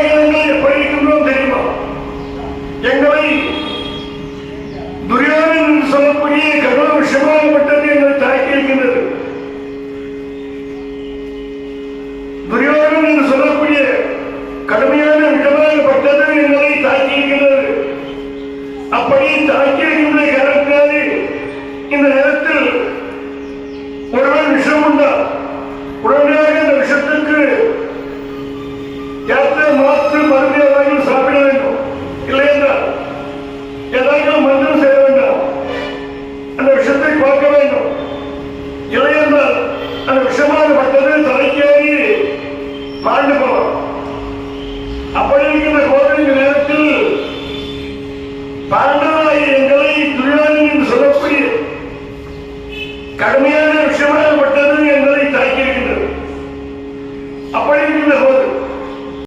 பலகீனங்கள் எப்படி இருக்கின்றோம் தெரியுமா? எங்களை துரியோதனன் என்று சொல்லக்கூடிய கடவுள் விஷமாகப்பட்டது எங்களை தாக்கி இருக்கின்றது. துரியோதனன் என்று சொல்லக்கூடிய கடுமையான விஷமாகப்பட்டது எங்களை தாக்கி இருக்கின்றது. அப்படி தாக்கி இருக்கின்ற காரணத்தினாலே இந்த நேரத்தில் ஒருவன் விஷம் உண்டார். உடனடியாக இந்த விஷத்துக்கு மாற்று மருந்து ஏதாவது சாப்பிட வேண்டும். இல்லை என்றால் ஏதாவது மந்திரம் செய்ய வேண்டாம். அந்த விஷத்தை பார்க்க வேண்டும். இல்லை என்றால் அந்த விஷமாகப்பட்டது தலைக்கேறி மாண்டு போவார். அப்படி இருக்கின்ற கோவிலின் நேரத்தில் பாண்டவராகிய எங்களை துரியோதனன் என்று சொல்லக்கூடிய கடுமையான